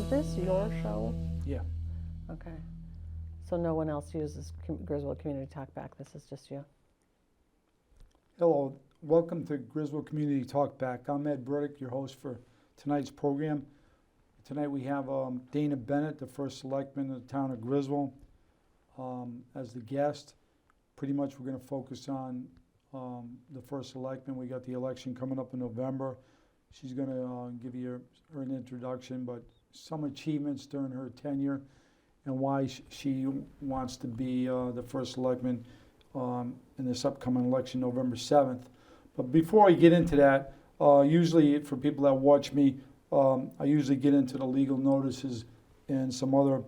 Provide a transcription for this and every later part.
Is this your show? Yeah. Okay. So no one else uses Griswold Community Talkback. This is just you. Hello, welcome to Griswold Community Talkback. I'm Ed Berdick, your host for tonight's program. Tonight we have Dana Bennett, the first selectman of the town of Griswold, as the guest. Pretty much we're going to focus on the first selectman. We got the election coming up in November. She's going to give you her an introduction, but some achievements during her tenure and why she wants to be the first selectman in this upcoming election, November 7th. But before I get into that, usually for people that watch me, I usually get into the legal notices and some other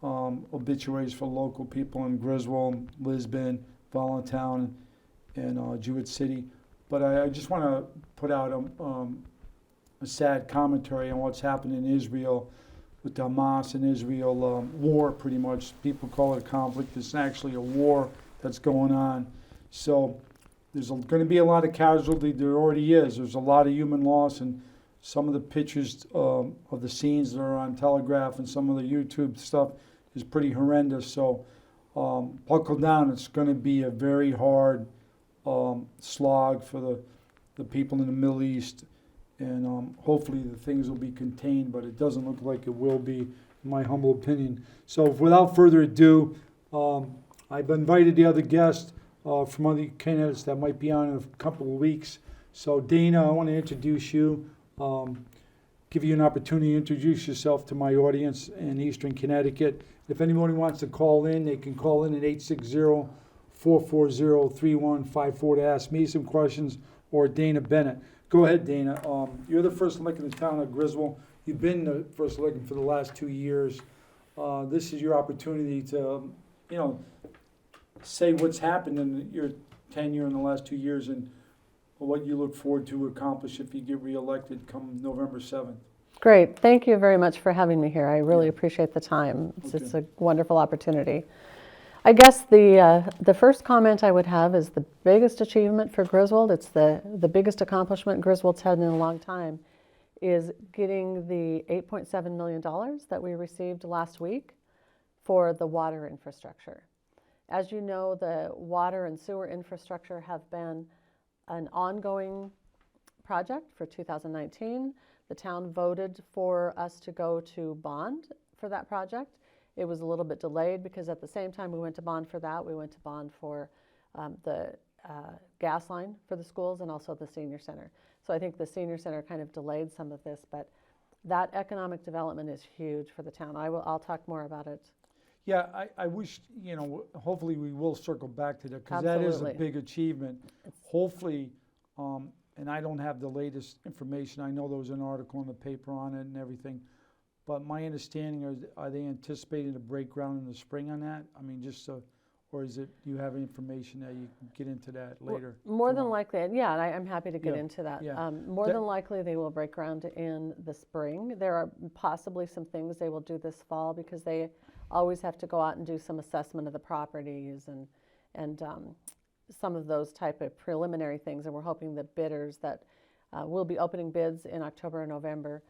obituaries for local people in Griswold, Lisbon, Voluntown, and Jewett City. But I just want to put out a sad commentary on what's happened in Israel with the Hamas and Israel war, pretty much. People call it a conflict. It's actually a war that's going on. So there's going to be a lot of casualty. There already is. There's a lot of human loss, and some of the pictures of the scenes that are on Telegraph and some of the YouTube stuff is pretty horrendous. So buckle down. It's going to be a very hard slog for the people in the Middle East. And hopefully the things will be contained, but it doesn't look like it will be, in my humble opinion. So without further ado, I've invited the other guests from other candidates that might be on in a couple of weeks. So Dana, I want to introduce you, give you an opportunity to introduce yourself to my audience in Eastern Connecticut. If anybody wants to call in, they can call in at 860-440-3154 to ask me some questions, or Dana Bennett. Go ahead, Dana. You're the first elected in the town of Griswold. You've been the first elected for the last 2 years. This is your opportunity to, say what's happened in your tenure in the last 2 years and what you look forward to accomplish if you get reelected come November 7th. Great. Thank you very much for having me here. I really appreciate the time. It's a wonderful opportunity. I guess the first comment I would have is the biggest achievement for Griswold. It's the biggest accomplishment Griswold's had in a long time, is getting the $8.7 million that we received last week for the water infrastructure. As you know, the water and sewer infrastructure have been an ongoing project for 2019. The town voted for us to go to bond for that project. It was a little bit delayed because at the same time we went to bond for that, we went to bond for the gas line for the schools and also the senior center. So I think the senior center kind of delayed some of this, but that economic development is huge for the town. I'll talk more about it. Yeah, I wish, hopefully we will circle back to that, because that is a big achievement. Hopefully, and I don't have the latest information. I know there was an article in the paper on it and everything. But my understanding is, are they anticipating to break ground in the spring on that? I mean, or is it, you have information that you can get into that later? More than likely, yeah, I'm happy to get into that. Yeah. More than likely they will break ground in the spring. There are possibly some things they will do this fall because they always have to go out and do some assessment of the properties and some of those type of preliminary things. And we're hoping that bidders that will be opening bids in October and November.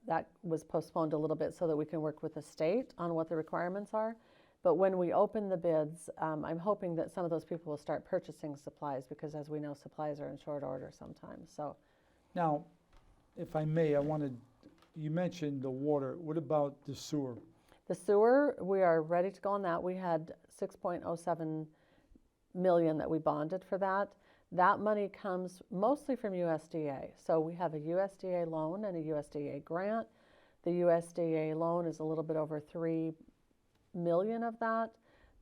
That was postponed a little bit so that we can work with the state on what the requirements are. But when we open the bids, I'm hoping that some of those people will start purchasing supplies because, as we know, supplies are in short order sometimes. So, now, if I may, you mentioned the water. What about the sewer? The sewer, we are ready to go on that. We had $6.07 million that we bonded for that. That money comes mostly from USDA. So we have a USDA loan and a USDA grant. The USDA loan is a little bit over $3 million of that.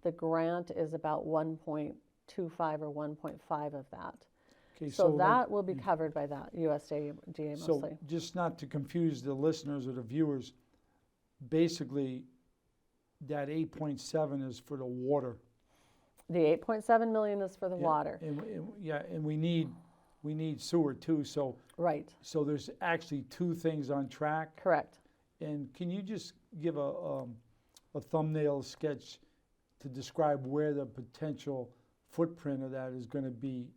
The grant is about 1.25 or 1.5 of that. Okay, so that will be covered by that USDA mostly. So just not to confuse the listeners or the viewers, basically that 8.7 is for the water. The 8.7 million is for the water. And we need sewer too. So right. So there's actually two things on track. Correct. And can you just give a thumbnail sketch to describe where the potential footprint of that is going to be?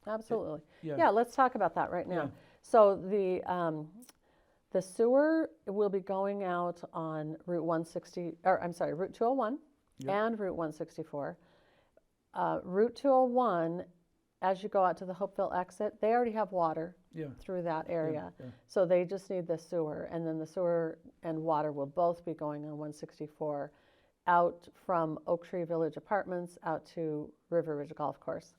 Absolutely. Yeah, let's talk about that right now. Yeah. So the The sewer will be going out on Route 160, or I'm sorry, Route 201 Yep. and Route 164. Route 201, as you go out to the Hopeville exit, they already have water Yeah. through that area. Yeah. So they just need the sewer, and then the sewer and water will both be going on 164 out from Oak Tree Village Apartments out to River Ridge Golf Course.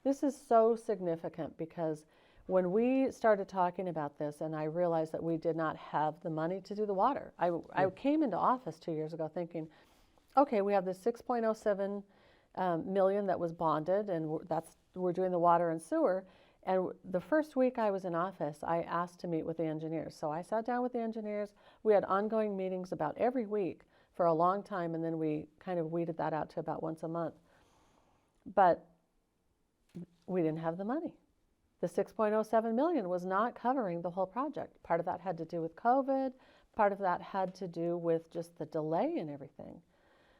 This is so significant because when we started talking about this and I realized that we did not have the money to do the water, I came into office 2 years ago thinking, okay, we have this 6.07 million that was bonded, and we're doing the water and sewer. And the first week I was in office, I asked to meet with the engineers. So I sat down with the engineers. We had ongoing meetings about every week for a long time, and then we kind of weeded that out to about once a month. But we didn't have the money. The 6.07 million was not covering the whole project. Part of that had to do with COVID. Part of that had to do with just the delay in everything.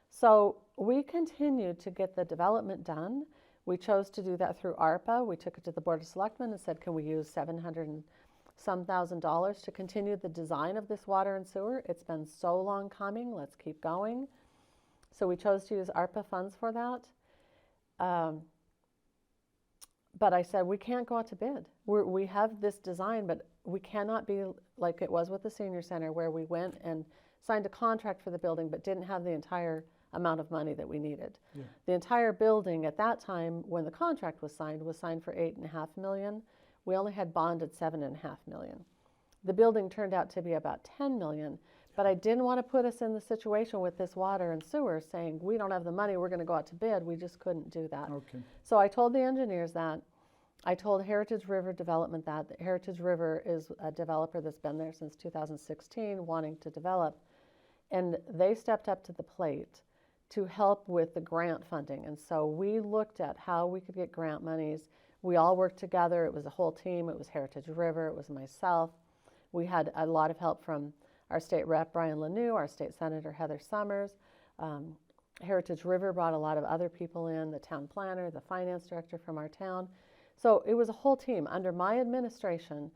So we continued to get the development done. We chose to do that through ARPA. We took it to the Board of Selectmen and said, can we use $700 and some thousand to continue the design of this water and sewer? It's been so long coming. Let's keep going. So we chose to use ARPA funds for that. But I said, we can't go out to bid. We have this design, but we cannot be like it was with the senior center, where we went and signed a contract for the building but didn't have the entire amount of money that we needed. Yeah. The entire building at that time, when the contract was signed for $8.5 million. We only had bonded $7.5 million. The building turned out to be about $10 million, but I didn't want to put us in the situation with this water and sewer saying, we don't have the money, we're going to go out to bid. We just couldn't do that. Okay. So I told the engineers that. I told Heritage River Development that. Heritage River is a developer that's been there since 2016, wanting to develop. And they stepped up to the plate to help with the grant funding. And so we looked at how we could get grant monies. We all worked together. It was a whole team. It was Heritage River. It was myself. We had a lot of help from our state rep, Brian Lanou, our state senator, Heather Summers. Heritage River brought a lot of other people in, the town planner, the finance director from our town. So it was a whole team. Under my administration,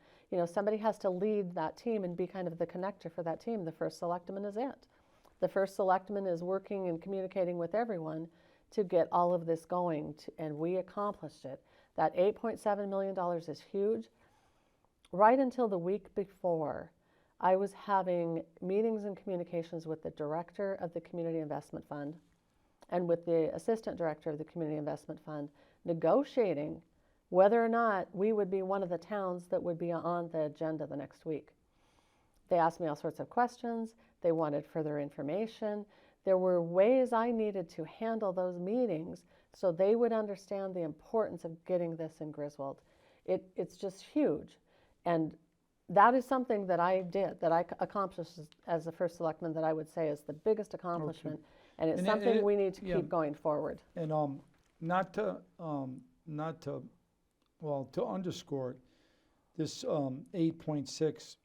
somebody has to lead that team and be kind of the connector for that team. The first selectman is it. The first selectman is working and communicating with everyone to get all of this going, and we accomplished it. That $8.7 million is huge. Right until the week before, I was having meetings and communications with the director of the Community Investment Fund and with the assistant director of the Community Investment Fund, negotiating whether or not we would be one of the towns that would be on the agenda the next week. They asked me all sorts of questions. They wanted further information. There were ways I needed to handle those meetings so they would understand the importance of getting this in Griswold. It's just huge. And that is something that I did, that I accomplished as the first selectman, that I would say is the biggest accomplishment. Okay. And it's something we need to keep going forward. And to underscore it, this 8.6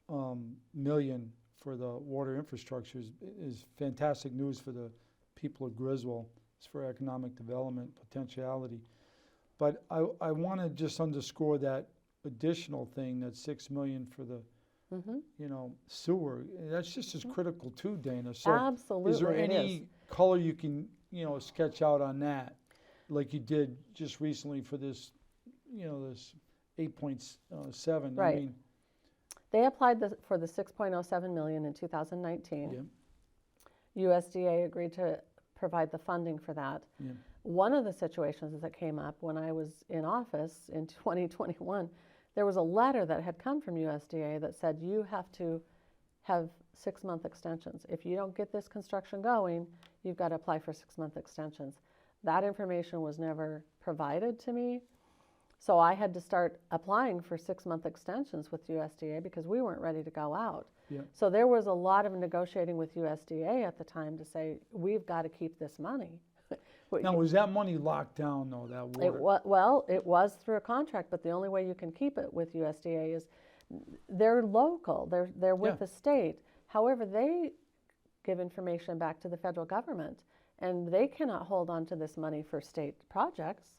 million for the water infrastructure is fantastic news for the people of Griswold. It's for economic development potentiality. But I want to just underscore that additional thing, that 6 million for the sewer. That's just as critical too, Dana. So absolutely, is there any color you can sketch out on that, like you did just recently for this this 8.7? Right. I mean, they applied for the 6.07 million in 2019. Yeah. USDA agreed to provide the funding for that. Yeah. One of the situations that came up when I was in office in 2021, there was a letter that had come from USDA that said you have to have 6-month extensions. If you don't get this construction going, you've got to apply for 6-month extensions. That information was never provided to me. So I had to start applying for 6-month extensions with USDA because we weren't ready to go out. Yeah. So there was a lot of negotiating with USDA at the time to say, we've got to keep this money. Now, was that money locked down, though, that water? It was through a contract, but the only way you can keep it with USDA is they're local. They're with the state. However, they give information back to the federal government, and they cannot hold on to this money for state projects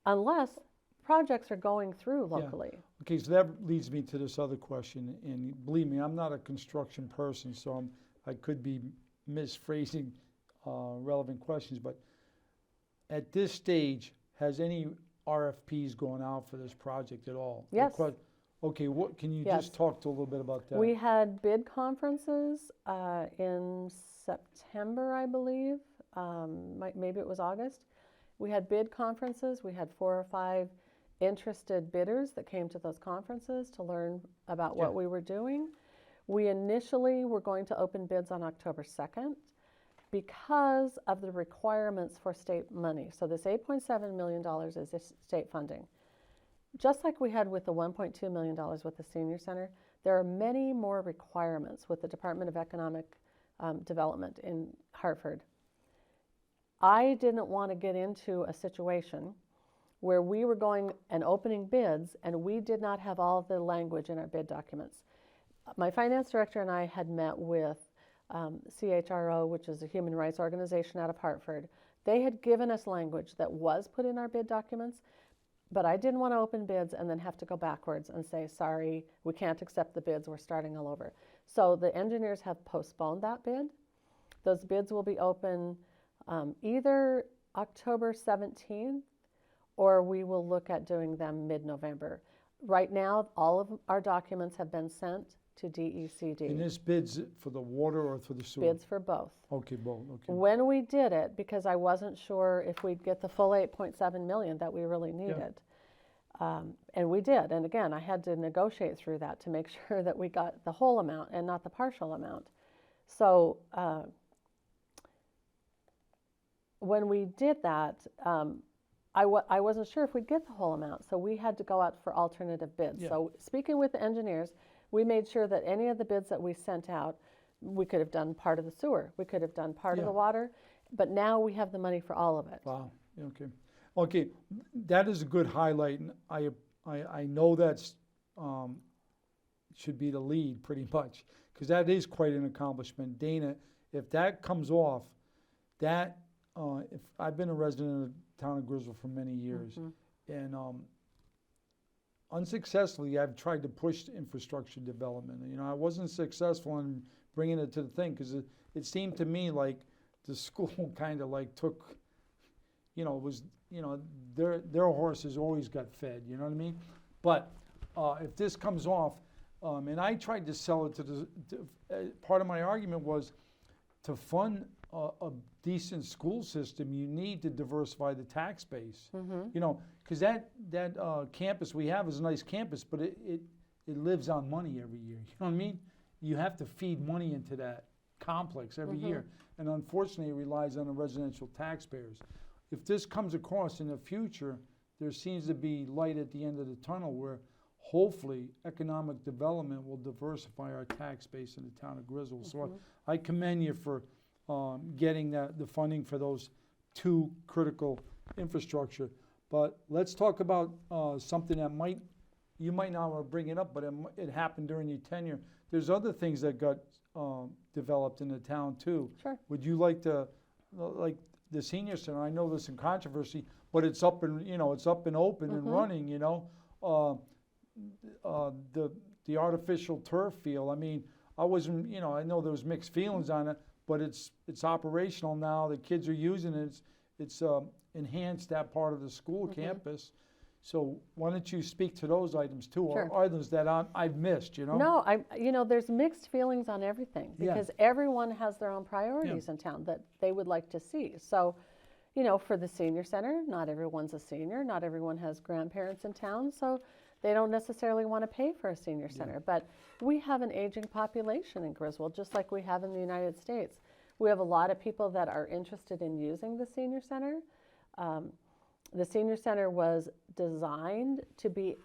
unless projects are going through locally. Okay, so that leads me to this other question, and believe me, I'm not a construction person, so I could be misphrasing relevant questions, but at this stage, has any RFPs gone out for this project at all? Yes. Okay, what, can you Yes. just talk a little bit about that? We had bid conferences in September, I believe. Maybe it was August. We had bid conferences. We had 4 or 5 interested bidders that came to those conferences to learn about what we were doing. We initially were going to open bids on October 2nd because of the requirements for state money. So this $8.7 million is state funding. Just like we had with the $1.2 million with the senior center, there are many more requirements with the Department of Economic Development in Hartford. I didn't want to get into a situation where we were going and opening bids and we did not have all the language in our bid documents. My finance director and I had met with CHRO, which is a human rights organization out of Hartford. They had given us language that was put in our bid documents, but I didn't want to open bids and then have to go backwards and say, sorry, we can't accept the bids, we're starting all over. So the engineers have postponed that bid. Those bids will be open either October 17th or we will look at doing them mid-November. Right now, all of our documents have been sent to DECD. And this bid's for the water or for the sewer? Bids for both. Okay, both, okay. When we did it, because I wasn't sure if we'd get the full 8.7 million that we really needed. And we did. And again, I had to negotiate through that to make sure that we got the whole amount and not the partial amount. So when we did that, I wasn't sure if we'd get the whole amount. So we had to go out for alternative bids. Yeah. So speaking with the engineers, we made sure that any of the bids that we sent out, we could have done part of the sewer, we could have done part of the water, but now we have the money for all of it. Wow, okay. Okay, that is a good highlight, and I know that's should be the lead pretty much, because that is quite an accomplishment. Dana, if that comes off, that, if I've been a resident of the town of Griswold for many years, and unsuccessfully, I've tried to push infrastructure development. You know, I wasn't successful in bringing it to the thing because it seemed to me like the school kind of like took, you know, was, you know, their horses always got fed. You know what I mean? But if this comes off, and I tried to sell it to the part of my argument was to fund a decent school system, you need to diversify the tax base. You know, because that campus we have is a nice campus, but it lives on money every year. You know what I mean? You have to feed money into that complex every year, and unfortunately, it relies on the residential taxpayers. If this comes across in the future, there seems to be light at the end of the tunnel where hopefully economic development will diversify our tax base in the town of Griswold. So I commend you for getting the funding for those 2 critical infrastructure. But let's talk about something that you might not want to bring it up, but it happened during your tenure. There's other things that got developed in the town too. Sure. Would you like to, like the senior center? I know there's some controversy, but it's up and, you know, it's up and open and running. You know, the artificial turf field. I mean, I wasn't, you know, I know there was mixed feelings on it, but it's operational now. The kids are using it. It's enhanced that part of the school campus. So why don't you speak to those items too, Sure. or items that I've missed, you know? No, you know, there's mixed feelings on everything because everyone has their own priorities in town that they would like to see. So, you know, for the senior center, not everyone's a senior, not everyone has grandparents in town, so they don't necessarily want to pay for a senior center. But we have an aging population in Griswold, just like we have in the United States. We have a lot of people that are interested in using the senior center. The senior center was designed to be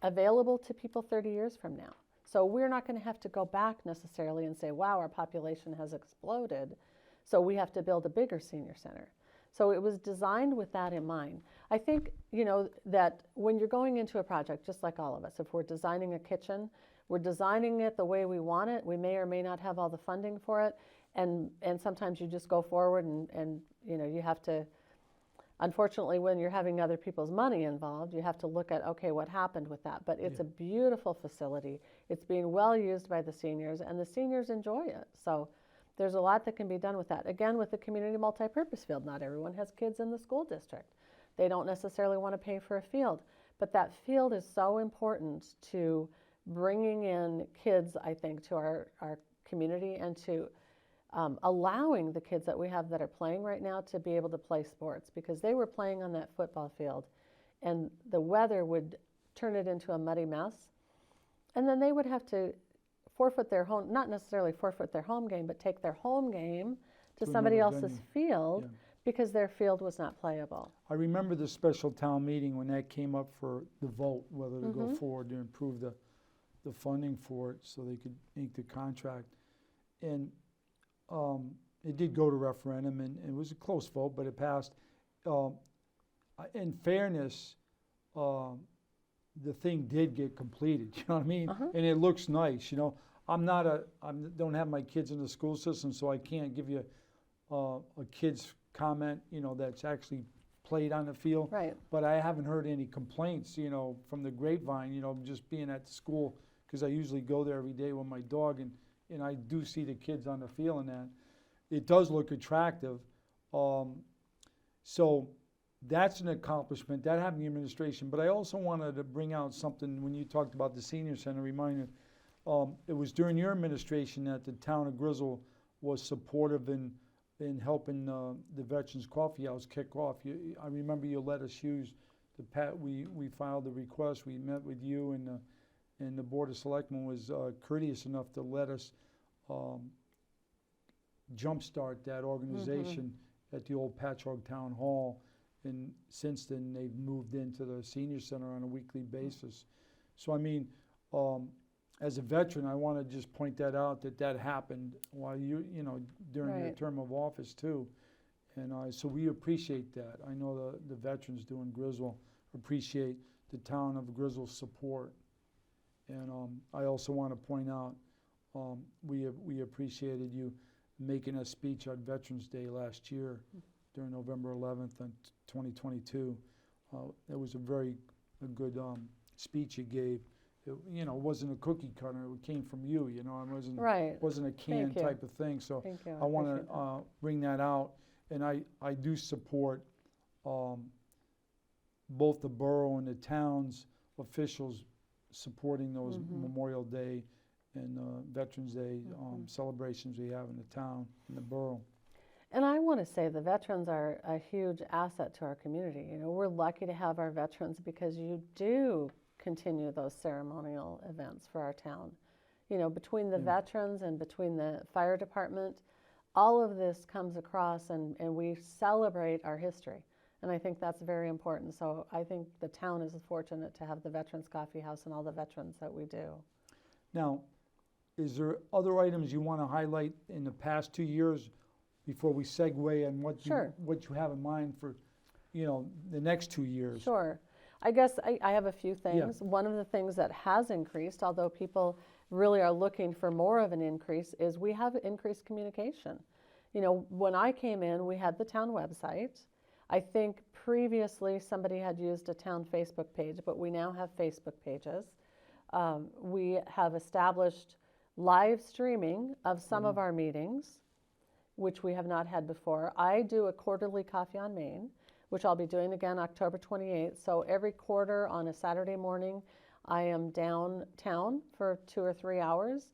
available to people 30 years from now. So we're not going to have to go back necessarily and say, wow, our population has exploded, so we have to build a bigger senior center. So it was designed with that in mind. I think, you know, that when you're going into a project, just like all of us, if we're designing a kitchen, we're designing it the way we want it. We may or may not have all the funding for it. And sometimes you just go forward and you know, you have to Unfortunately, when you're having other people's money involved, you have to look at, okay, what happened with that? But it's a beautiful facility. It's being well used by the seniors, and the seniors enjoy it. So there's a lot that can be done with that. Again, with the community multipurpose field, not everyone has kids in the school district. They don't necessarily want to pay for a field. But that field is so important to bringing in kids, I think, to our community, and to allowing the kids that we have that are playing right now to be able to play sports, because they were playing on that football field and the weather would turn it into a muddy mess. And then they would have to forfeit their home, not necessarily forfeit their home game, but take their home game to somebody another else's venue. field because their field was not playable. I remember the special town meeting when that came up for the vote, whether to go forward to improve the funding for it so they could ink the contract. And it did go to referendum, and it was a close vote, but it passed. In fairness, the thing did get completed. You know what I mean? And it looks nice. You know, I don't have my kids in the school system, so I can't give you a kid's comment. You know, that's actually played on the field. Right. But I haven't heard any complaints. You know, from the grapevine. You know, just being at the school, because I usually go there every day with my dog, and I do see the kids on the field, and that it does look attractive. So that's an accomplishment. That happened in the administration. But I also wanted to bring out something when you talked about the senior center. Reminder, it was during your administration that the town of Griswold was supportive in helping the Veterans Coffee House kick off. I remember you let us use we filed the request. We met with you, and the Board of Selectmen was courteous enough to let us jumpstart that organization at the old Patchogue Town Hall. And since then, they've moved into the senior center on a weekly basis. So, I mean, as a veteran, I want to just point that out, that happened while during your term of office too. And so we appreciate that. I know the veterans do in Griswold appreciate the town of Griswold's support. And I also want to point out, we appreciated you making a speech on Veterans Day last year during November 11th in 2022. It was a very good speech you gave. It wasn't a cookie cutter. It came from you. It wasn't a canned type of thing. So I want to bring that out. And I do support both the borough and the town's officials supporting those Memorial Day and Veterans Day celebrations we have in the town, in the borough. And I want to say the veterans are a huge asset to our community. We're lucky to have our veterans because you do continue those ceremonial events for our town. Between the veterans and between the fire department, all of this comes across and we celebrate our history. And I think that's very important. So I think the town is fortunate to have the Veterans Coffee House and all the veterans that we do. Now, is there other items you want to highlight in the past 2 years before we segue on what you have in mind for, the next 2 years? Sure. I guess I have a few things. Yeah. One of the things that has increased, although people really are looking for more of an increase, is we have increased communication. When I came in, we had the town website. I think previously somebody had used a town Facebook page, but we now have Facebook pages. We have established live streaming of some of our meetings, which we have not had before. I do a quarterly Coffee on Main, which I'll be doing again October 28th. So every quarter on a Saturday morning, I am downtown for 2 or 3 hours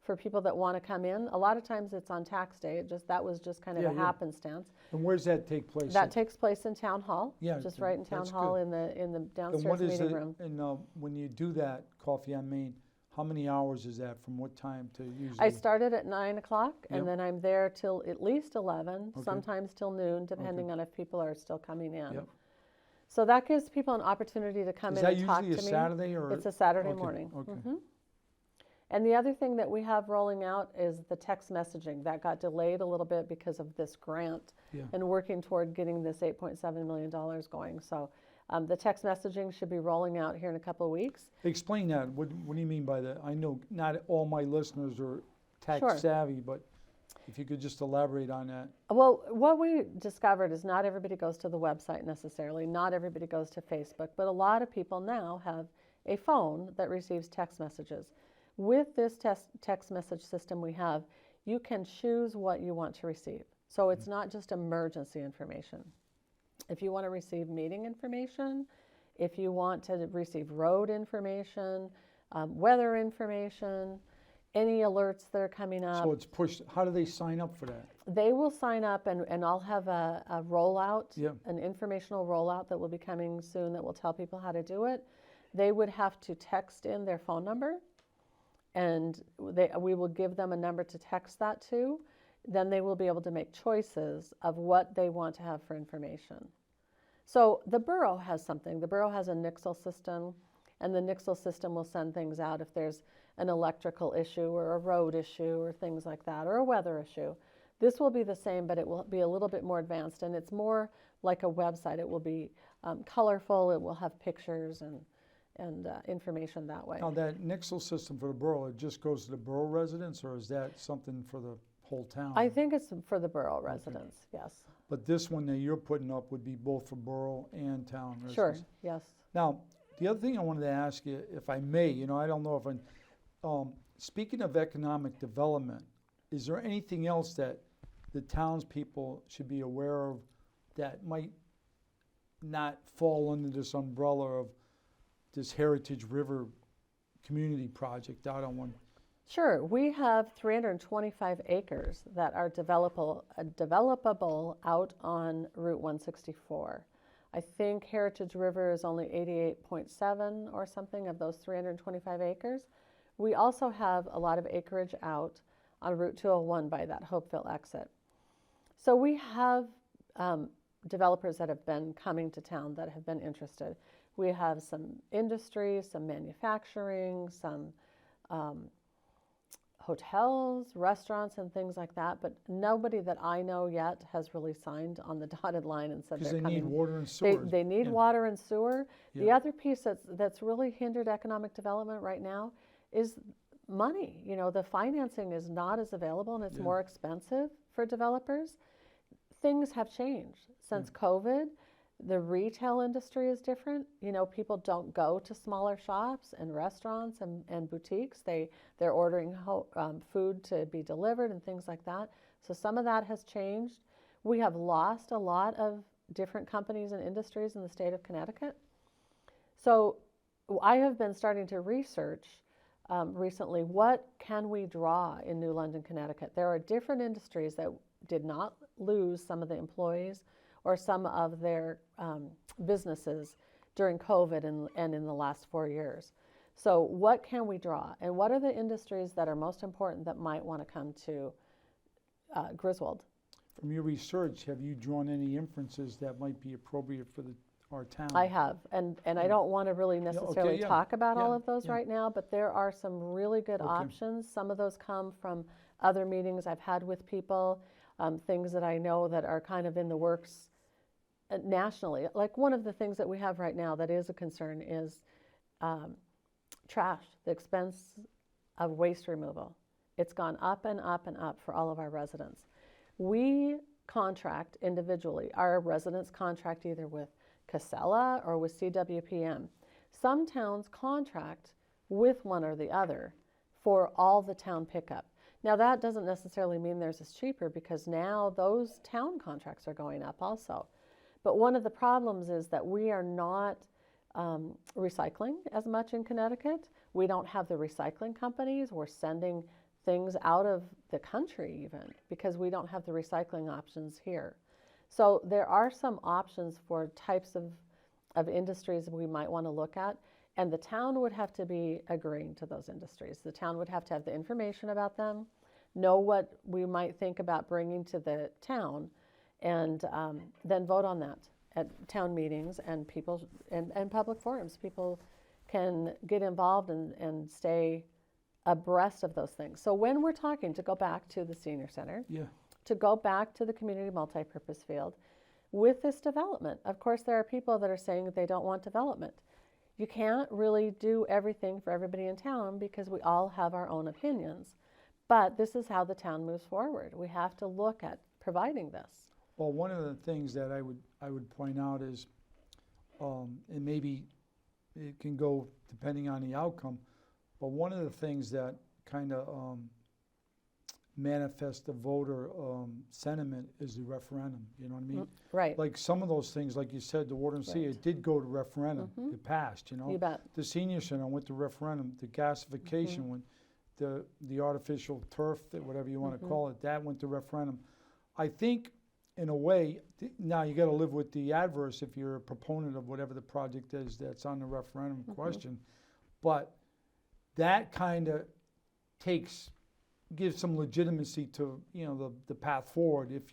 for people that want to come in. A lot of times it's on tax day. That was just kind of a happenstance. And where does that take place? That takes place in Town Hall. Yeah, just right in Town Hall in the downstairs meeting room. And when you do that Coffee on Main, how many hours is that? From what time to usually? I started at 9 o'clock, and then I'm there till at least 11, sometimes till noon, depending on if people are still coming in. Yep. So that gives people an opportunity to come in and talk to me. Is that usually a Saturday? Or? It's a Saturday morning. Okay. And the other thing that we have rolling out is the text messaging. That got delayed a little bit because of this grant and working toward getting this $8.7 million going. So the text messaging should be rolling out here in a couple of weeks. Explain that. What do you mean by that? I know not all my listeners are tech savvy, but If you could just elaborate on that. Well, what we discovered is not everybody goes to the website necessarily, not everybody goes to Facebook, but a lot of people now have a phone that receives text messages. With this text message system we have, you can choose what you want to receive. So it's not just emergency information. If you want to receive meeting information, if you want to receive road information, weather information, any alerts that are coming up. So it's pushed, how do they sign up for that? They will sign up and I'll have a rollout, Yeah. an informational rollout that will be coming soon that will tell people how to do it. They would have to text in their phone number and we will give them a number to text that to. Then they will be able to make choices of what they want to have for information. So the borough has something. The borough has a Nixle system, and the Nixle system will send things out if there's an electrical issue or a road issue or things like that, or a weather issue. This will be the same, but it will be a little bit more advanced, and it's more like a website. It will be colorful. It will have pictures and information that way. Now, that Nixle system for the borough, it just goes to the borough residents, or is that something for the whole town? I think it's for the borough residents, yes. But this one that you're putting up would be both for borough and town residents? Sure, yes. Now, the other thing I wanted to ask you, if I may, I don't know if I'm, speaking of economic development, is there anything else that the townspeople should be aware of that might not fall under this umbrella of this Heritage River Community Project out on one? Sure, we have 325 acres that are developable out on Route 164. I think Heritage River is only 88.7 or something of those 325 acres. We also have a lot of acreage out on Route 201 by that Hopeville exit. So we have developers that have been coming to town that have been interested. We have some industry, some manufacturing, some hotels, restaurants, and things like that, but nobody that I know yet has really signed on the dotted line and said they're coming. Because they need water and sewer. They need water and sewer. The Yeah. other piece that's really hindered economic development right now is money. The financing is not as available and it's Yeah. more expensive for developers. Things have changed since COVID. The retail industry is different. People don't go to smaller shops and restaurants and boutiques. They're ordering food to be delivered and things like that. So some of that has changed. We have lost a lot of different companies and industries in the state of Connecticut. So I have been starting to research recently, what can we draw in New London, Connecticut? There are different industries that did not lose some of the employees or some of their businesses during COVID and in the last 4 years. So what can we draw? And what are the industries that are most important that might want to come to Griswold? From your research, have you drawn any inferences that might be appropriate for our town? I have, and I don't want to really necessarily yeah, talk about all yeah, of those yeah. right now, but there are some really good options. Some of those come from other meetings I've had with people, things that I know that are kind of in the works nationally. Like one of the things that we have right now that is a concern is trash, the expense of waste removal. It's gone up and up and up for all of our residents. We contract individually. Our residents contract either with Casella or with CWPM. Some towns contract with one or the other for all the town pickup. Now that doesn't necessarily mean theirs is cheaper because now those town contracts are going up also. But one of the problems is that we are not recycling as much in Connecticut. We don't have the recycling companies. We're sending things out of the country even because we don't have the recycling options here. So there are some options for types of industries we might want to look at, and the town would have to be agreeing to those industries. The town would have to have the information about them, know what we might think about bringing to the town, and then vote on that at town meetings and people and public forums. People can get involved and stay abreast of those things. So when we're talking, to go back to the senior center, Yeah. to go back to the community multipurpose field, with this development, of course there are people that are saying that they don't want development. You can't really do everything for everybody in town because we all have our own opinions. But this is how the town moves forward. We have to look at providing this. Well, one of the things that I would point out is, and maybe it can go depending on the outcome, but one of the things that kind of manifests the voter sentiment is the referendum. You know what I mean? Right. Like some of those things, like you said, the water and sea, Right. it did go to referendum. It passed. You know. You bet. The senior center went to referendum. The gasification went. The artificial turf, whatever you want to call it, that went to referendum. I think, in a way, now you got to live with the adverse if you're a proponent of whatever the project is that's on the referendum question. But that kind of gives some legitimacy to the path forward if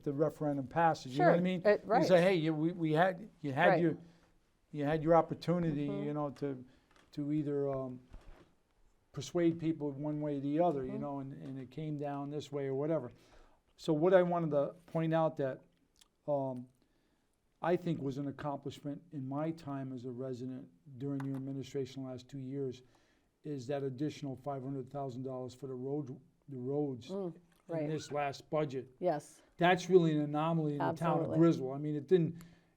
the referendum passes. You know what I mean? Right. You say, hey, you had Right. your opportunity, to either persuade people one way or the other, and it came down this way or whatever. So what I wanted to point out that I think was an accomplishment in my time as a resident during your administration the last 2 years is that additional $500,000 for the roads right. in this last budget. Yes. That's really an anomaly in the town of Absolutely. Griswold. I mean, it didn't.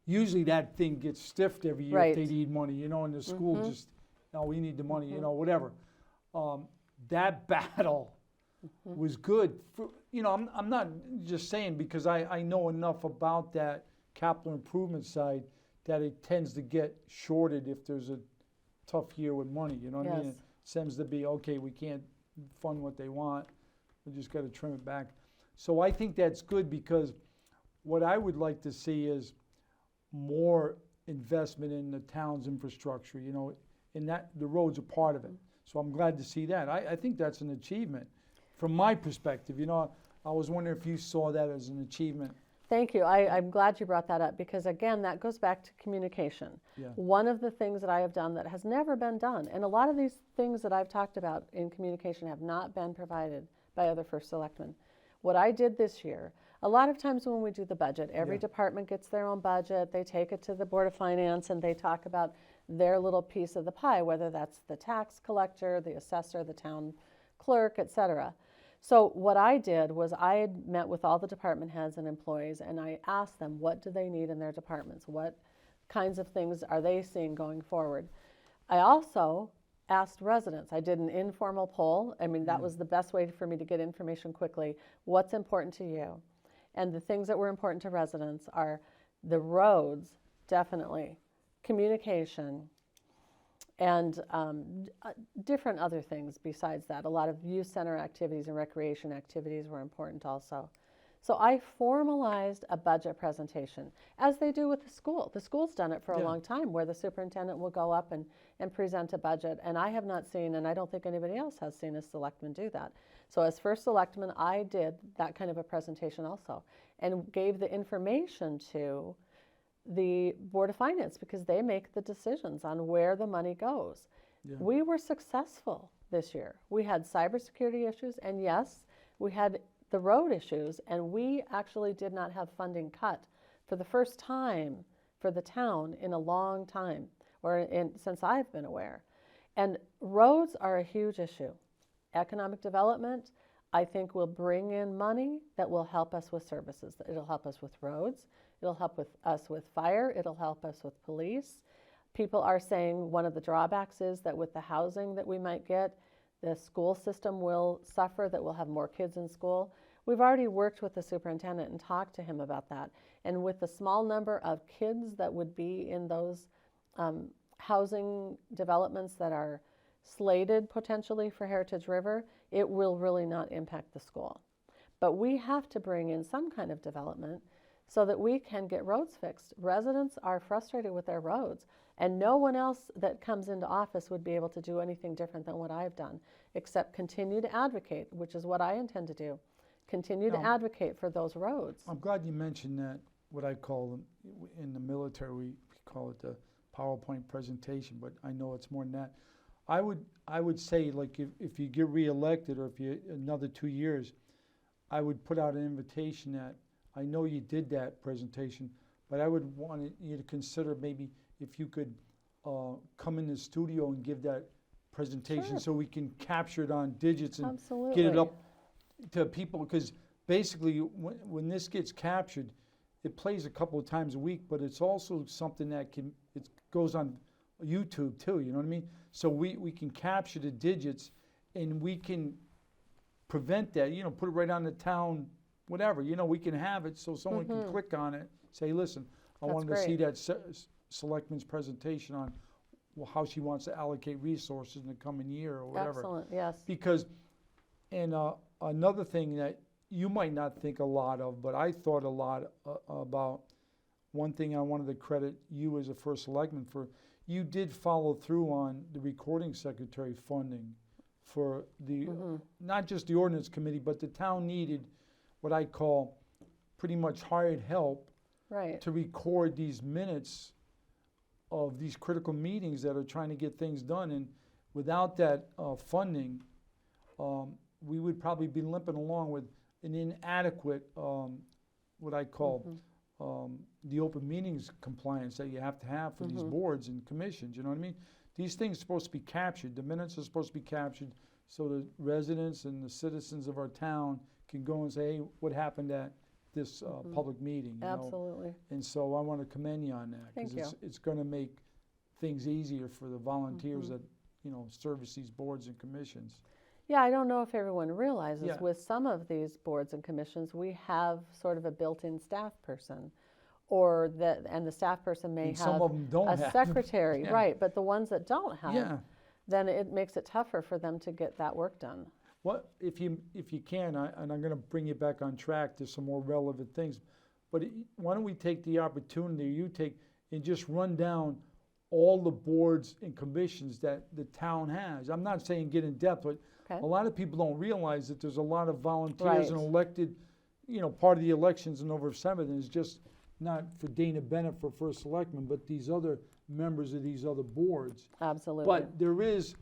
Usually that thing gets stiffed every year Right. if they need money, and the school just, no, we need the money, whatever. That battle was good. I'm not just saying because I know enough about that capital improvement side that it tends to get shorted if there's a tough year with money. You know what I mean? Yes. It seems to be, okay, we can't fund what they want. We just got to trim it back. So I think that's good because what I would like to see is more investment in the town's infrastructure, and that the roads are part of it. So I'm glad to see that. I think that's an achievement from my perspective. I was wondering if you saw that as an achievement. Thank you. I'm glad you brought that up because, again, that goes back to communication. Yeah. One of the things that I have done that has never been done, and a lot of these things that I've talked about in communication have not been provided by other first selectmen. What I did this year, a lot of times when we do the budget, every department gets their own budget, they take it to the Board of Finance and they talk about their little piece of the pie, whether that's the tax collector, the assessor, the town clerk, etc. So what I did was I had met with all the department heads and employees and I asked them what do they need in their departments, what kinds of things are they seeing going forward. I also asked residents. I did an informal poll. I mean, that was the best way for me to get information quickly. What's important to you? And the things that were important to residents are the roads, definitely, communication, and different other things besides that. A lot of youth center activities and recreation activities were important also. So I formalized a budget presentation, as they do with the school. The school's done it for a long time, where the superintendent will go up and present a budget. And I have not seen, and I don't think anybody else has seen a selectman do that. So as first selectman, I did that kind of a presentation also, and gave the information to the Board of Finance because they make the decisions on where the money goes. Yeah. We were successful this year. We had cybersecurity issues, and yes, we had the road issues, and we actually did not have funding cut for the first time for the town in a long time, since I've been aware. And roads are a huge issue. Economic development, I think, will bring in money that will help us with services. It'll help us with roads, it'll help us with fire, it'll help us with police. People are saying one of the drawbacks is that with the housing that we might get, the school system will suffer, that we'll have more kids in school. We've already worked with the superintendent and talked to him about that. And with the small number of kids that would be in those housing developments that are slated potentially for Heritage River, it will really not impact the school. But we have to bring in some kind of development so that we can get roads fixed. Residents are frustrated with their roads, and no one else that comes into office would be able to do anything different than what I've done, except continue to advocate, which is what I intend to do. Continue to advocate for those roads. I'm glad you mentioned that, what I call them, in the military, we call it the PowerPoint presentation, but I know it's more than that. I would say, like, if you get reelected or if you another 2 years, I would put out an invitation that I know you did that presentation, but I would want you to consider maybe if you could come in the studio and give that presentation Sure. so we can capture it on digits and Absolutely. get it up to people, because basically when this gets captured, it plays a couple of times a week, but it's also something that it goes on YouTube too, you know what I mean? So we can capture the digits and we can prevent that, put it right on the town, whatever, we can have it so someone can click on it, say, listen, I That's wanted to see great. that selectman's presentation on how she wants to allocate resources in the coming year or whatever. Excellent, yes. Because, and another thing that you might not think a lot of, but I thought a lot about, one thing I wanted to credit you as a first selectman for, you did follow through on the recording secretary funding for the, not just the ordinance committee, but the town needed what I call pretty much hired help Right. to record these minutes of these critical meetings that are trying to get things done. And without that funding, we would probably be limping along with an inadequate, what I call the open meetings compliance that you have to have for these boards and commissions, you know what I mean? These things are supposed to be captured. The minutes are supposed to be captured so the residents and the citizens of our town can go and say, hey, what happened at this public meeting? You know? Absolutely. And so I want to commend you on that. Thank Because it's going to make things easier for the volunteers that, service these boards and commissions. Yeah, I don't know if everyone realizes Yeah. with some of these boards and commissions, we have sort of a built-in staff person, and the staff person may And have some of them don't a have. secretary, Yeah. right? But the ones that don't have, Yeah. then it makes it tougher for them to get that work done. What if you can, and I'm going to bring you back on track to some more relevant things, but why don't we take the opportunity you take and just run down all the boards and commissions that the town has? I'm not saying get in depth, but Okay. a lot of people don't realize that there's a lot of volunteers Right. and elected, part of the elections in November 7th is just not for Dana Bennett for first selectman, but these other members of these other boards. Absolutely. But there is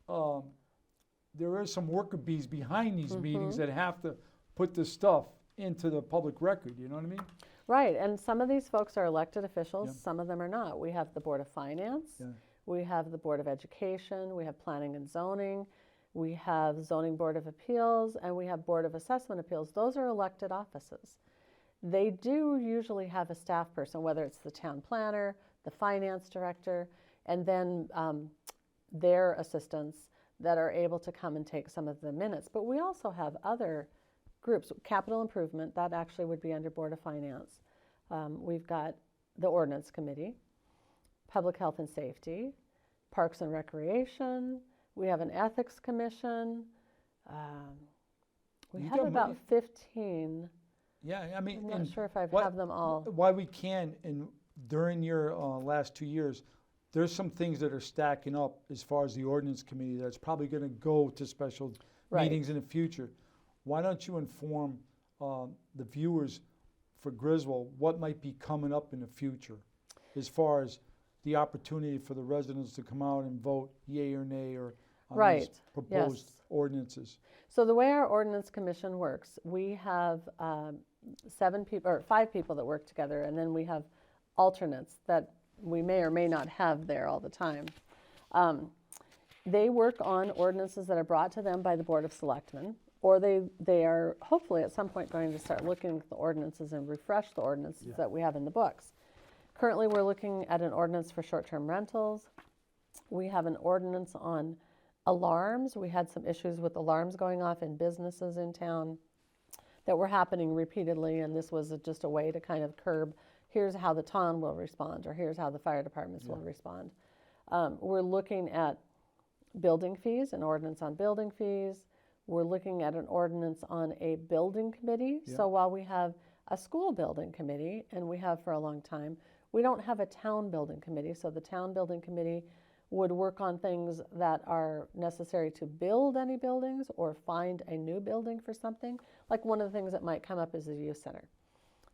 some worker bees behind these meetings that have to put the stuff into the public record, you know what I mean? Right, and some of these folks are elected officials, Yeah. some of them are not. We have the Board of Finance, Yeah. we have the Board of Education, we have Planning and Zoning, we have Zoning Board of Appeals, and we have Board of Assessment Appeals. Those are elected offices. They do usually have a staff person, whether it's the town planner, the finance director, and then their assistants that are able to come and take some of the minutes. But we also have other groups. Capital Improvement, that actually would be under Board of Finance. We've got the Ordinance Committee, Public Health and Safety, Parks and Recreation, we have an Ethics Commission. We You have got about money. 15. Yeah, I mean, I'm not and sure if I what- have them all. Why we can, and during your last 2 years, there's some things that are stacking up as far as the ordinance committee that's probably going to go to special Right. meetings in the future. Why don't you inform the viewers for Griswold what might be coming up in the future as far as the opportunity for the residents to come out and vote yea or nay or on these Right, proposed yes. ordinances? So the way our ordinance commission works, we have 5 people that work together, and then we have alternates that we may or may not have there all the time. They work on ordinances that are brought to them by the Board of Selectmen, or they are hopefully at some point going to start looking at the ordinances and refresh the ordinances that we have in the books. Currently, we're looking at an ordinance for short-term rentals. We have an ordinance on alarms. We had some issues with alarms going off in businesses in town that were happening repeatedly, and this was just a way to kind of curb, here's how the town will respond, or here's how the fire departments will respond. We're looking at building fees, an ordinance on building fees. We're looking at an ordinance on a building committee. Yeah. So while we have a school building committee, and we have for a long time, we don't have a town building committee. So the town building committee would work on things that are necessary to build any buildings or find a new building for something. Like one of the things that might come up is the youth center.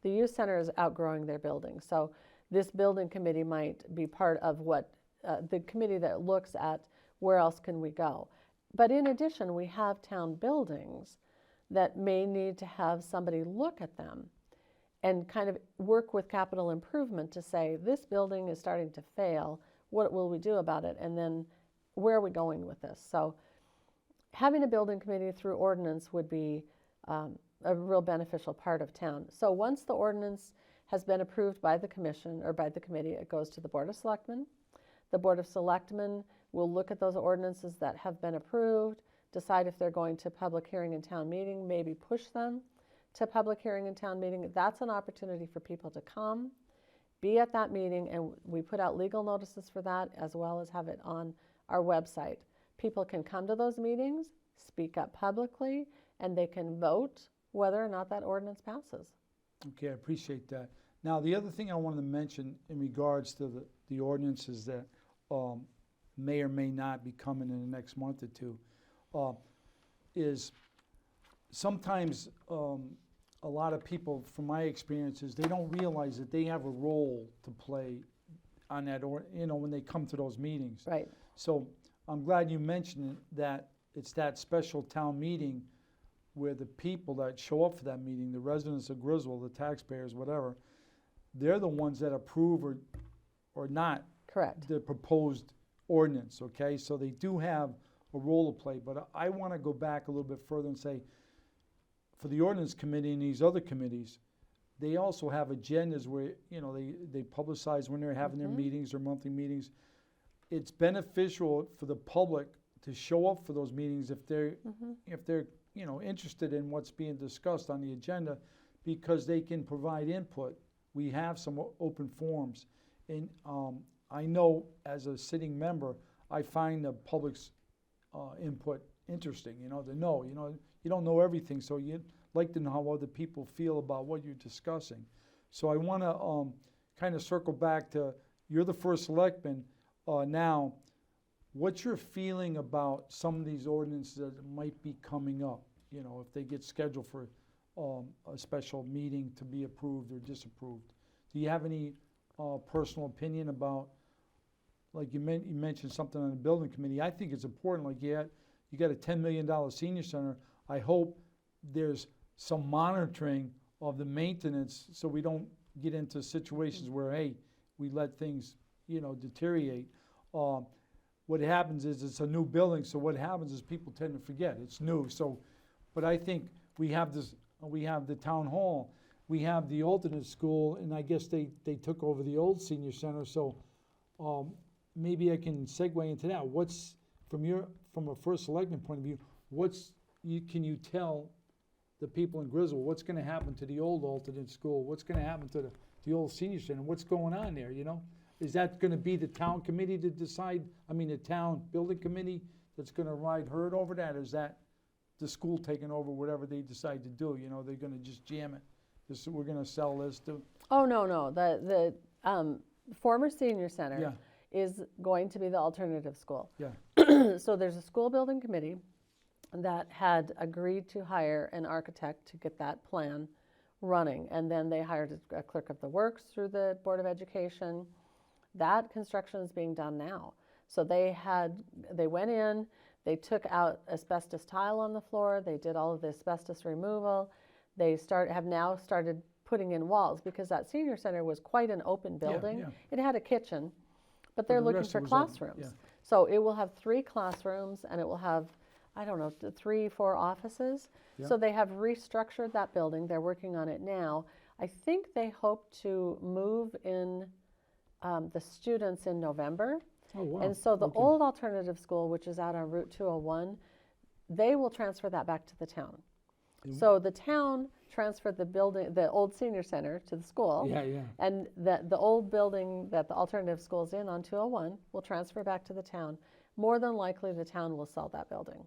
The youth center is outgrowing their building. So this building committee might be part of what the committee that looks at where else can we go. But in addition, we have town buildings that may need to have somebody look at them and kind of work with capital improvement to say, this building is starting to fail, what will we do about it? And then where are we going with this? So having a building committee through ordinance would be a real beneficial part of town. So once the ordinance has been approved by the commission or by the committee, it goes to the Board of Selectmen. The Board of Selectmen will look at those ordinances that have been approved, decide if they're going to public hearing and town meeting, maybe push them to public hearing and town meeting. That's an opportunity for people to come, be at that meeting, and we put out legal notices for that as well as have it on our website. People can come to those meetings, speak up publicly, and they can vote whether or not that ordinance passes. Okay, I appreciate that. Now, the other thing I wanted to mention in regards to the ordinances that may or may not be coming in the next month or two is sometimes a lot of people, from my experiences, they don't realize that they have a role to play on that, or when they come to those meetings. Right. So I'm glad you mentioned that it's that special town meeting where the people that show up for that meeting, the residents of Griswold, the taxpayers, whatever, they're the ones that approve or not Correct. the proposed ordinance, okay? So they do have a role to play, but I want to go back a little bit further and say, for the ordinance committee and these other committees, they also have agendas where, they publicize when they're having their meetings or monthly meetings. It's beneficial for the public to show up for those meetings if they're interested in what's being discussed on the agenda, because they can provide input. We have some open forums, and I know as a sitting member, I find the public's input interesting. To know, you don't know everything, so you'd like to know how other people feel about what you're discussing. So I want to kind of circle back to, you're the first selectman now. What's your feeling about some of these ordinances that might be coming up? If they get scheduled for a special meeting to be approved or disapproved. Do you have any personal opinion about, like you mentioned something on the building committee? I think it's important, like you got a $10 million senior center. I hope there's some monitoring of the maintenance so we don't get into situations where, hey, we let things, deteriorate. What happens is it's a new building, so what happens is people tend to forget it's new. So, but I think we have the town hall, we have the alternate school, and I guess they took over the old senior center. So maybe I can segue into that. What's from a first selectman point of view, can you tell the people in Griswold what's going to happen to the old alternate school? What's going to happen to the old senior center? What's going on there? Is that going to be the town committee to decide? The town building committee that's going to ride herd over that? Or is that the school taking over whatever they decide to do? They're going to just jam it. We're going to sell this to. Oh, no. The former senior center is going to be the alternative school. Yeah. So there's a school building committee that had agreed to hire an architect to get that plan running. And then they hired a clerk of the works through the Board of Education. That construction is being done now. So they went in, they took out asbestos tile on the floor, they did all of the asbestos removal. They have now started putting in walls, because that senior center was quite an open building. Yeah. It had a kitchen, but they're looking for classrooms. So it will have 3 classrooms, and it will have, 3-4 offices. Yeah. So they have restructured that building. They're working on it now. I think they hope to move in the students in November. Oh, wow. And so the old alternative school, which is out on Route 201, they will transfer that back to the town. So the town transferred the old senior center to the school. Yeah. And the old building that the alternative school's in on 201 will transfer back to the town. More than likely, the town will sell that building.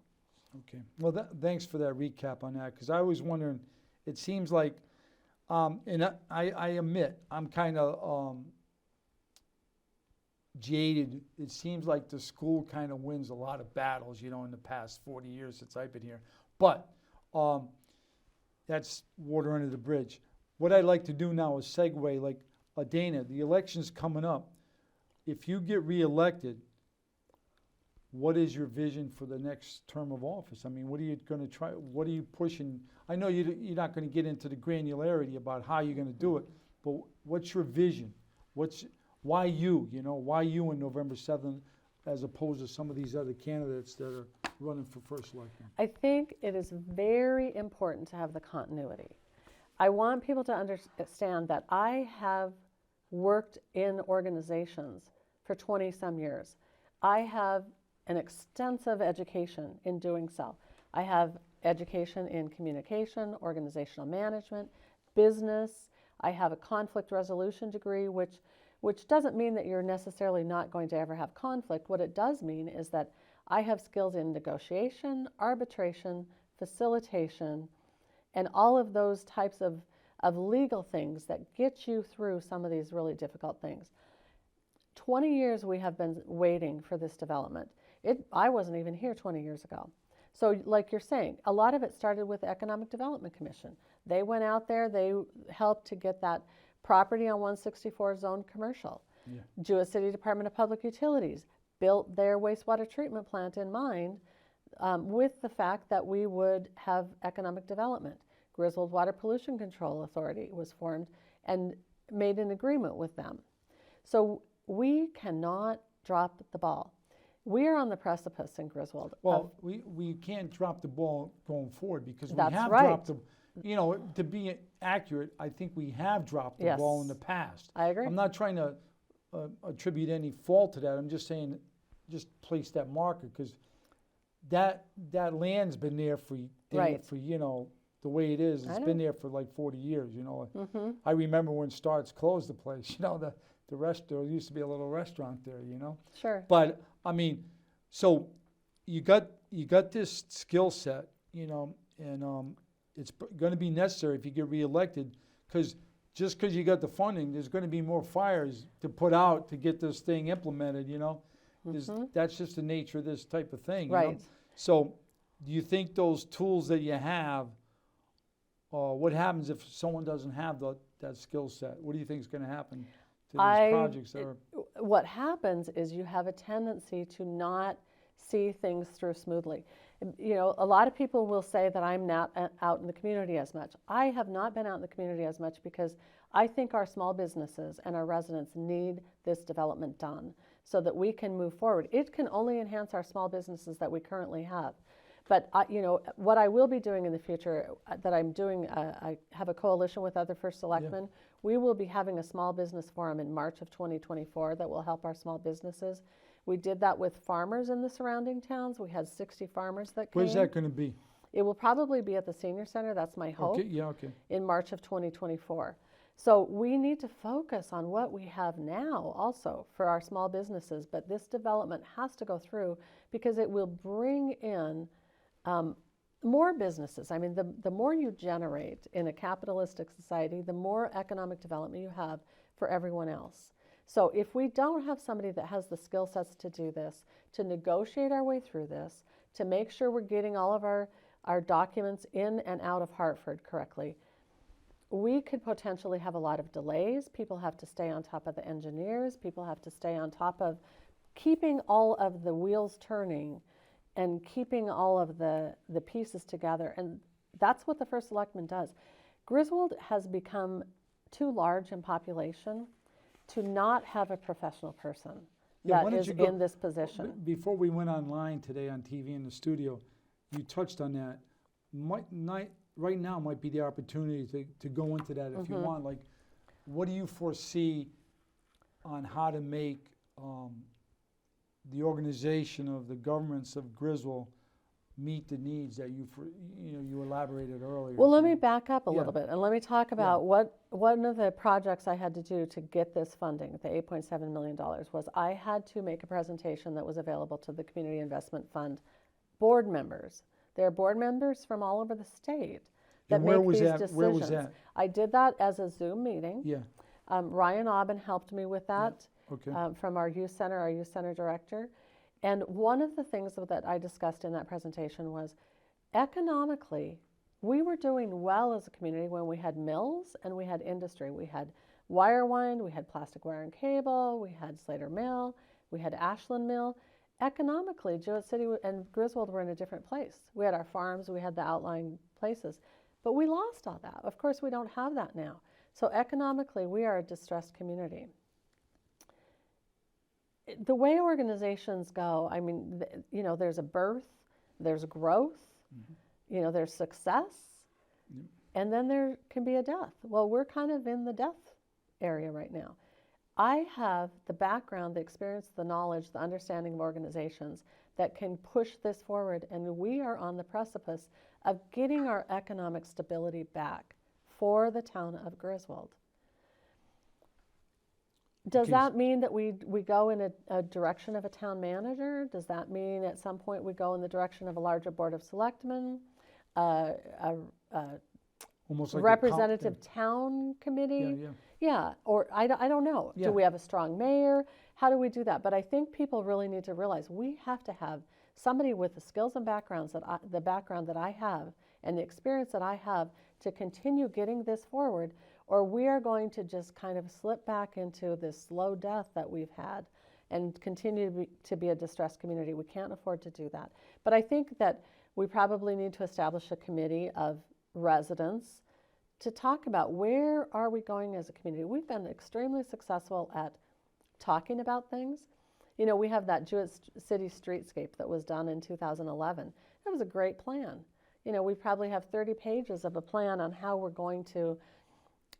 Okay. Well, thanks for that recap on that, because I was wondering, it seems like, and I admit, I'm kind of jaded. It seems like the school kind of wins a lot of battles, in the past 40 years since I've been here. But that's water under the bridge. What I'd like to do now is segue, like, Dana, the election's coming up. If you get reelected, what is your vision for the next term of office? What are you going to try? What are you pushing? I know you're not going to get into the granularity about how you're going to do it, but what's your vision? Why you? Why you on November 7th as opposed to some of these other candidates that are running for first selectman? I think it is very important to have the continuity. I want people to understand that I have worked in organizations for 20 some years. I have an extensive education in doing so. I have education in communication, organizational management, business. I have a conflict resolution degree, which doesn't mean that you're necessarily not going to ever have conflict. What it does mean is that I have skills in negotiation, arbitration, facilitation, and all of those types of legal things that get you through some of these really difficult things. 20 years we have been waiting for this development. I wasn't even here 20 years ago. So like you're saying, a lot of it started with the Economic Development Commission. They went out there, they helped to get that property on 164 zoned commercial. Yeah. Jewett City Department of Public Utilities built their wastewater treatment plant in mind with the fact that we would have economic development. Griswold Water Pollution Control Authority was formed and made an agreement with them. So we cannot drop the ball. We are on the precipice in Griswold. Well, we can't drop the ball going forward because we That's have right. dropped the, to be accurate, I think we have dropped the Yes. ball in the past. I agree. I'm not trying to attribute any fault to that. I'm just saying, just place that marker because that land's been there for Right. the way it is. I It's know. been there for like 40 years. Mm-hmm. I remember when Starts closed the place. There used to be a little restaurant there. Sure. But I mean, so you got this skill set, and it's going to be necessary if you get reelected, because just because you got the funding, there's going to be more fires to put out to get this thing implemented. That's just the nature of this type of thing. Right. So, do you think those tools that you have? What happens if someone doesn't have that skill set? What do you think is going to happen to these projects that are? What happens is you have a tendency to not see things through smoothly. A lot of people will say that I'm not out in the community as much. I have not been out in the community as much because I think our small businesses and our residents need this development done so that we can move forward. It can only enhance our small businesses that we currently have. But what I will be doing in the future, that I'm doing, I have a coalition with other first selectmen. Yeah. We will be having a small business forum in March of 2024 that will help our small businesses. We did that with farmers in the surrounding towns. We had 60 farmers that came. Where's that going to be? It will probably be at the senior center. That's my hope. Okay. Yeah. Okay. In March of 2024. So we need to focus on what we have now also for our small businesses. But this development has to go through because it will bring in more businesses. I mean, the more you generate in a capitalistic society, the more economic development you have for everyone else. So if we don't have somebody that has the skill sets to do this, to negotiate our way through this, to make sure we're getting all of our documents in and out of Hartford correctly, we could potentially have a lot of delays. People have to stay on top of the engineers. People have to stay on top of keeping all of the wheels turning and keeping all of the pieces together. And that's what the first selectman does. Griswold has become too large in population to not have a professional person that is in this position. Before we went online today on TV in the studio, you touched on that. Right now might be the opportunity to go into that if you want. Like, what do you foresee on how to make the organization of the governments of Griswold meet the needs that you elaborated earlier? Well, let me back up a Yeah. little bit and let me talk about one of the projects I had to do to get this funding, the $8.7 million, was I had to make a presentation that was available to the Community Investment Fund board members. There are board members from all over the state that make these decisions. Where was that? I did that as a Zoom meeting. Yeah. Ryan Aubin helped me with that. Okay. From our youth center director. And one of the things that I discussed in that presentation was economically, we were doing well as a community when we had mills and we had industry. We had wire wind, we had plastic wire and cable, we had Slater Mill, we had Ashland Mill. Economically, Jewett City and Griswold were in a different place. We had our farms, we had the outlying places, but we lost all that. Of course, we don't have that now. So economically, we are a distressed community. the way organizations go, I mean, there's a birth, there's growth, there's success, and then there can be a death. Well, we're kind of in the death area right now. I have the background, the experience, the knowledge, the understanding of organizations that can push this forward, and we are on the precipice of getting our economic stability back for the town of Griswold. Does that mean that we go in a direction of a town manager? Does that mean at some point we go in the direction of a larger board of selectmen, Almost like representative town committee? Yeah, or I don't know. Yeah. Do we have a strong mayor? How do we do that? But I think people really need to realize we have to have somebody with the skills and backgrounds the background that I have and the experience that I have to continue getting this forward, or we are going to just kind of slip back into this slow death that we've had and continue to be a distressed community. We can't afford to do that. But I think that we probably need to establish a committee of residents to talk about where are we going as a community. We've been extremely successful at talking about things. We have that Jewett City streetscape that was done in 2011. That was a great plan. We probably have 30 pages of a plan on how we're going to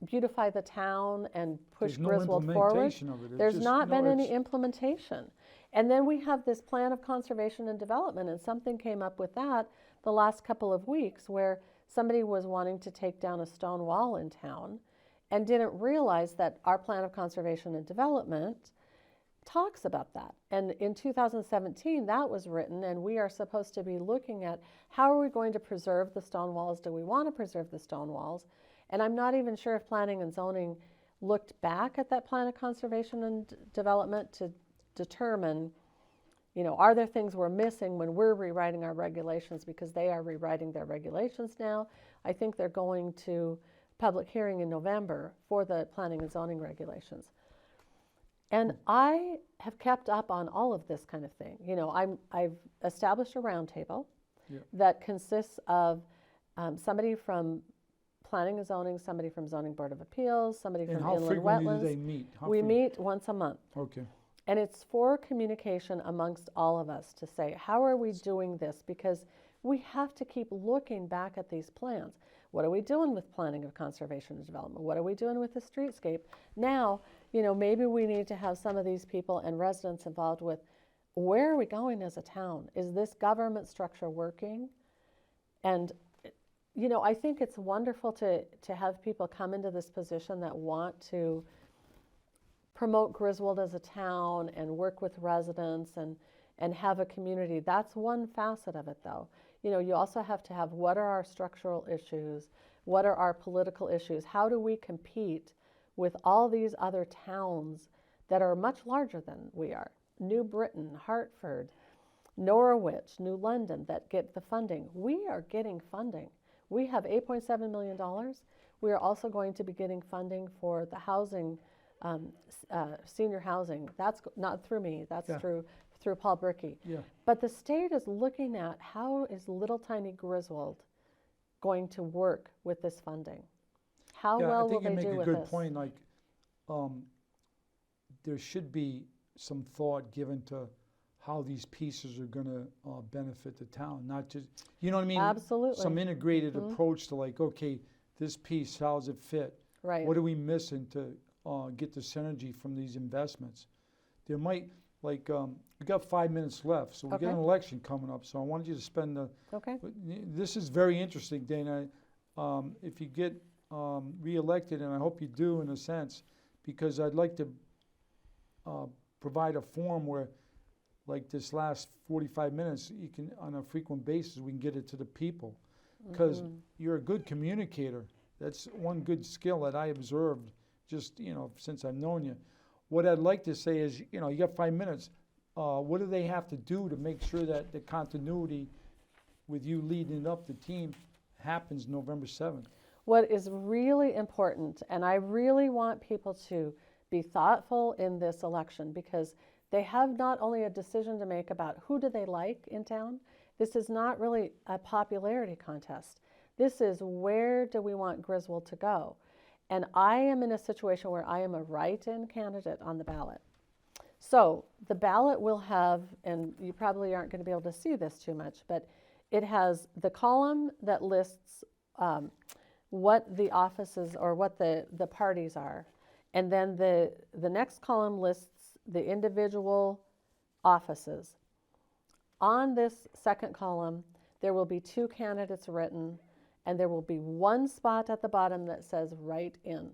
beautify the town and push Griswold forward. There's not been any implementation. And then we have this plan of conservation and development, and something came up with that the last couple of weeks where somebody was wanting to take down a stone wall in town and didn't realize that our plan of conservation and development talks about that. And in 2017, that was written, and we are supposed to be looking at how are we going to preserve the stone walls? Do we want to preserve the stone walls? And I'm not even sure if planning and zoning looked back at that plan of conservation and development to determine, are there things we're missing when we're rewriting our regulations, because they are rewriting their regulations now. I think they're going to public hearing in November for the planning and zoning regulations. And I have kept up on all of this kind of thing. I've established a roundtable that consists of somebody from planning and zoning, somebody from zoning board of appeals, somebody from inland wetlands. And how frequently do they meet? We meet once a month. Okay. And it's for communication amongst all of us to say, how are we doing this? Because we have to keep looking back at these plans. What are we doing with planning of conservation and development? What are we doing with the streetscape? Now, maybe we need to have some of these people and residents involved with, where are we going as a town? Is this government structure working? And, I think it's wonderful to have people come into this position that want to promote Griswold as a town and work with residents and have a community. That's one facet of it, though. You also have to have, what are our structural issues? What are our political issues? How do we compete with all these other towns that are much larger than we are? New Britain, Hartford, Norwich, New London, that get the funding. We are getting funding. We have $8.7 million. We are also going to be getting funding for the housing, senior housing. That's not through me, that's through Paul Brickey. Yeah. But the state is looking at, how is little tiny Griswold going to work with this funding? How well will they do with this? I think you make a good point. Like, there should be some thought given to how these pieces are going to benefit the town, not just, you know what I mean? Absolutely. Some integrated approach to, like, okay, this piece, how does it fit? Right. What are we missing to get the synergy from these investments? There might, like, we got 5 minutes left, so we got an election coming up, so I wanted you to spend the, this is very interesting, Dana. If you get reelected, and I hope you do in a sense, because I'd like to provide a forum where, like this last 45 minutes, you can, on a frequent basis, we can get it to the people. Because you're a good communicator. That's one good skill that I observed just, since I've known you. What I'd like to say is, you got 5 minutes. What do they have to do to make sure that the continuity with you leading up the team happens November 7th? What is really important, and I really want people to be thoughtful in this election, because they have not only a decision to make about who do they like in town. This is not really a popularity contest. This is, where do we want Griswold to go? And I am in a situation where I am a write-in candidate on the ballot. So the ballot will have, and you probably aren't going to be able to see this too much, but it has the column that lists what the offices or what the parties are. And then the next column lists the individual offices. On this second column, there will be 2 candidates written, and there will be 1 spot at the bottom that says write in.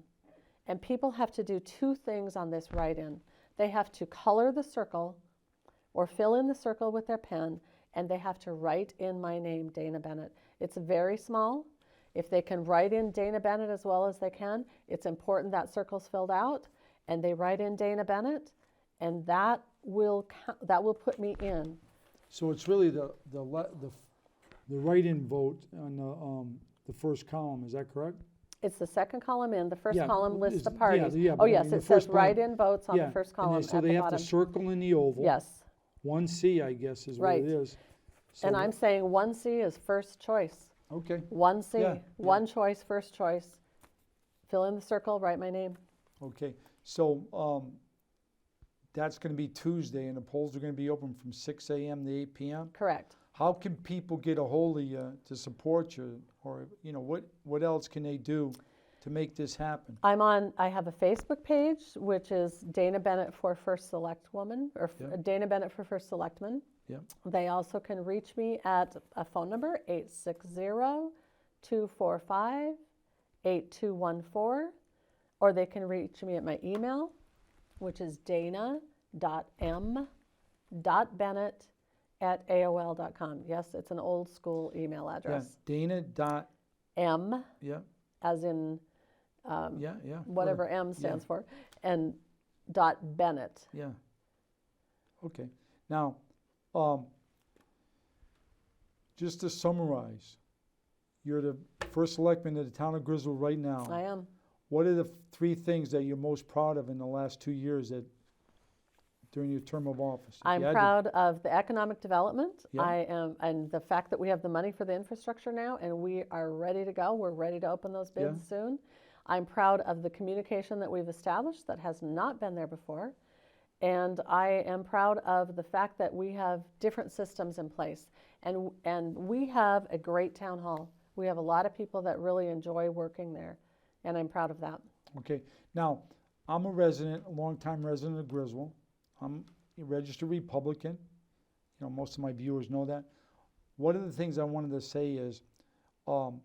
And people have to do 2 things on this write in. They have to color the circle or fill in the circle with their pen, and they have to write in my name, Dana Bennett. It's very small. If they can write in Dana Bennett as well as they can, it's important that circle's filled out, and they write in Dana Bennett, and that will put me in. So it's really the write-in vote on the first column, is that correct? It's the second column in. The first Yeah, column lists the yeah, parties. yeah, Oh, but I yes, mean, the it says first one- write-in votes on Yeah, the first and column so at they the have bottom. to circle in the oval. Yes, 1C, I guess, is what Right. it is. So and I'm saying 1C is first choice. Okay, 1C, Yeah, one choice, first choice. Fill in the circle, write my name. okay. So that's going to be Tuesday, and the polls are going to be open from 6 a.m. to 8 p.m.? Correct. How can people get a hold of you to support you? Or, what else can they do to make this happen? I have a Facebook page, which is Dana Bennett for First Select Woman, or Yeah. Dana Bennett for First Selectman. Yeah. They also can reach me at a phone number, 860-245-8214, or they can reach me at my email, which is dana.m.bennett@aol.com. Yes, it's an old school email Yeah, address. Dana dot, M, yeah, as in yeah. whatever M stands for, and .Bennett. Yeah. Okay. Now, just to summarize, you're the first selectman of the town of Griswold right now. I am. What are the 3 things that you're most proud of in the last 2 years during your term of office? If I'm you had to- proud of the economic development. Yeah. I am, and the fact that we have the money for the infrastructure now, and we are ready to go. We're ready to open those bids Yeah. soon. I'm proud of the communication that we've established that has not been there before. And I am proud of the fact that we have different systems in place. And we have a great town hall. We have a lot of people that really enjoy working there. And I'm proud of that. Okay. Now, I'm a resident, a longtime resident of Griswold. I'm a registered Republican. Most of my viewers know that. One of the things I wanted to say is, from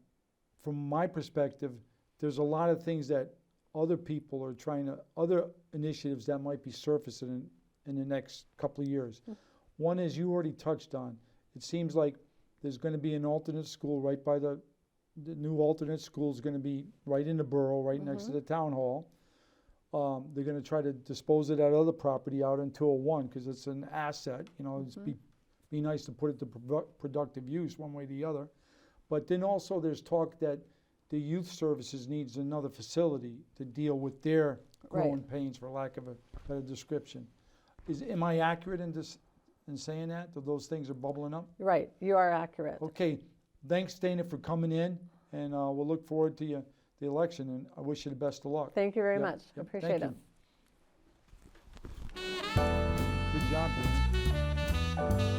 my perspective, there's a lot of things that other people are other initiatives that might be surfacing in the next couple of years. One is you already touched on. It seems like there's going to be an alternate school right by the new alternate school is going to be right in the borough, right next to the town hall. They're going to try to dispose of that other property out in 201 because it's an asset. It's be nice to put it to productive use one way or the other. But then also there's talk that the youth services needs another facility to deal with their growing pains, for lack of a better description. Am I accurate in saying that those things are bubbling up? Right, you are accurate. Okay, thanks, Dana, for coming in, and we'll look forward to the election, and I wish you the best of luck. Thank you very Yep, much. yep, Appreciate thank it. you. Good job, Dana.